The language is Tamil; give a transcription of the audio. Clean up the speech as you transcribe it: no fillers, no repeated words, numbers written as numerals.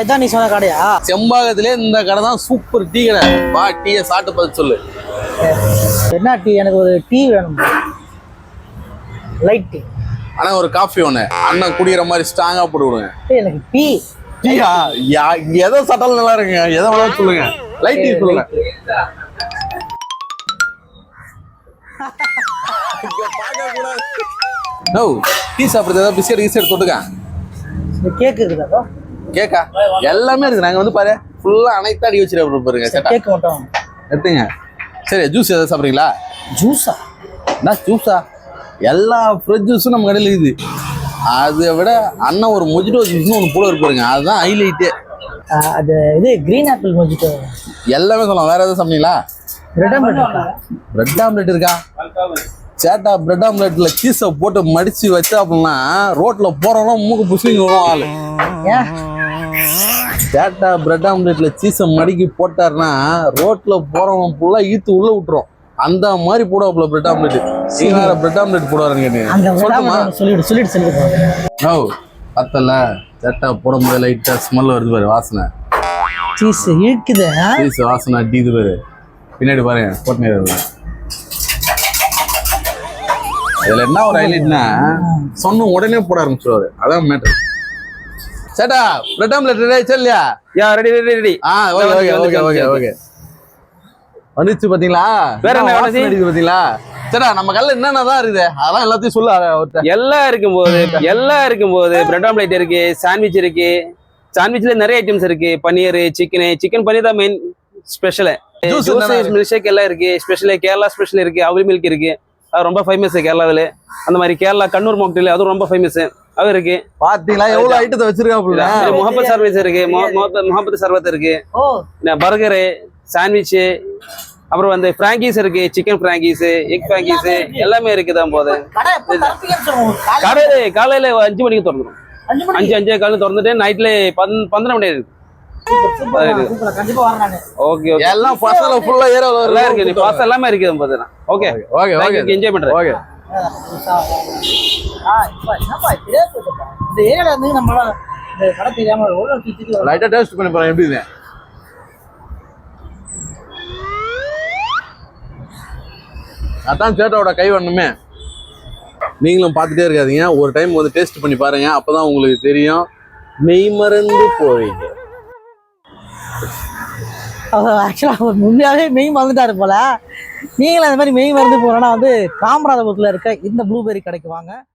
இதான் நீ சொன்ன கடையா? செம்பாகத்திலே இந்த கடை தான் சூப்பர் டீ கடை. வா டீயை சாப்பிட்டு பார்த்து சொல்லு. என்ன டீ? எனக்கு ஒரு டீ வேணும், லைட் டீ. ஆனா ஒரு காஃபி ஒன்று அண்ணன் குடிக்கிற மாதிரி ஸ்ட்ராங்கா போட்டு விடுங்க. எனக்கு டீ. டீயா? எதை சாப்பிட்டாலும் நல்லா இருக்குங்க. எதை வேணாலும் சொல்லுங்க. லைட் டீ சொல்லுங்க. நோ டீ சாப்பிடுறது ஏதாவது பிஸ்கெட் கீஸ்கெட் தொட்டுக்க. கேக் இருக்குதா? கேக்கா? எல்லாமே இருக்கு. நாங்க வந்து பாரு ஃபுல்லா அனைத்து அடி வச்சிருக்க பாருங்க. கேக் மட்டும் எடுத்துங்க. சரி ஜூஸ் எதாவது சாப்பிட்றீங்களா? ஜூஸா? என்ன ஜூஸா? எல்லா ஃப்ரெஷ் ஜூஸும் நம்ம கடையில் இருக்குது. அதை விட அண்ணன் ஒரு மொஜிட்டோ ஜூஸ்னு ஒன்று போல இருப்பாருங்க. அதுதான் ஹைலைட்டே. அது இது கிரீன் ஆப்பிள் மொஜிட்டோ எல்லாமே சொல்லலாம். வேற எதாவது சாப்பிட்டீங்களா? Bread omelette. பிரெட் ஆம்லெட் இருக்கா? சேட்டா பிரெட் ஆம்லெட்ல சீஸை போட்டு மடிச்சு வச்சா அப்படின்னா ரோட்ல போறோம்னா மூக்கு புசிங்க வரும் ஆளு. சேட்டா பிரெட் ஆம்லெட்ல சீஸை மடிக்கி போட்டாருன்னா ரோட்ல போறவன் ஃபுல்லா ஈத்து உள்ள விட்டுரும். அந்த மாதிரி போடுவாப்புல பிரெட் ஆம்லெட். நீங்க வேற பிரெட் ஆம்லெட் போடுவாருன்னு சொல்லிட்டு ஓ பத்தல சேட்டா போடும் போது லைட்டா ஸ்மெல் வருது பாரு, வாசனை. சீஸ் இழுக்குது. சீஸ் வாசனை அடிக்குது பாரு. பின்னாடி பாருங்க போட்டுனே இருக்கு. இதுல என்ன ஒரு ஹைலைட்னா சொன்ன உடனே போட ஆரம்பிச்சிருவாரு. அதான் மேட்டர். சேட்டா பிரெட் ஆம்லெட் ரெடி சொல்லியா? யா ரெடி ரெடி ரெடி. ஓகே வந்துச்சு பாத்தீங்களா? வேற என்ன அடிக்குது பாத்தீங்களா? சேட்டா நம்ம கல்ல என்னென்னதான் இருக்குது அதெல்லாம் எல்லாத்தையும் சொல்ல. எல்லாம் இருக்கும்போது பிரெட் ஆம்லெட் இருக்கு, சாண்ட்விச் இருக்கு. சாண்ட்விச்ல நிறைய ஐட்டம்ஸ் இருக்கு. பன்னீர், சிக்கன் பன்னீர் தான் main special. Juice milk shake எல்லாம் இருக்கு. ஸ்பெஷல் கேரளா ஸ்பெஷல் இருக்கு. அவுரி மில்க் இருக்கு, அது ரொம்ப ஃபேமஸ் கேரளாவில். அந்த மாதிரி கேரளா கண்ணூர் மாவட்டத்தில் அதுவும் ரொம்ப ஃபேமஸ். அது இருக்கு. பாத்தீங்களா எவ்வளவு ஐட்டத்தை வச்சிருக்காப்புல. முகப்பத் சர்வீஸ் இருக்கு, முகப்பத் சர்வத் இருக்கு, பர்கரு, சாண்ட்விச், அப்புறம் வந்து பிராங்கீஸ் இருக்கு. சிக்கன் பிராங்கீஸ், எக் பிராங்கீஸ் எல்லாமே இருக்குதான். போது காலையில 5 மணிக்கு திறந்துடும். 5 காலையில் திறந்துட்டு நைட்ல 12 மணி இருக்கு. ஓகே எல்லாம் பசங்க ஃபுல்லா ஏரியால இருக்கு. நீ பாஸ் எல்லாமே இருக்குது பாத்தீங்கன்னா. ஓகே ஓகே ஓகே என்ஜாய் பண்றேன். ஓகே இந்த ஏரியால இருந்து நம்மளால இந்த கடை தெரியாம லைட்டா டேஸ்ட் பண்ணி பாருங்க எப்படி இருக்கு. அதான் சேட்டாவோட கை வரணுமே. நீங்களும் பார்த்துட்டே இருக்காதீங்க. ஒரு டைம் வந்து டேஸ்ட் பண்ணி பாருங்க. அப்பதான் உங்களுக்கு தெரியும். மெய் மறந்து போவீங்க. ஆக்சுவலாக உண்மையாகவே மெய் மறந்துட்டாரு போல. நீங்களும் அந்த மாதிரி மெய் மறந்து போறோன்னா வந்து காமராஜபுரத்தில் இருக்க இந்த ப்ளூபெர்ரி கடைக்கு வாங்க.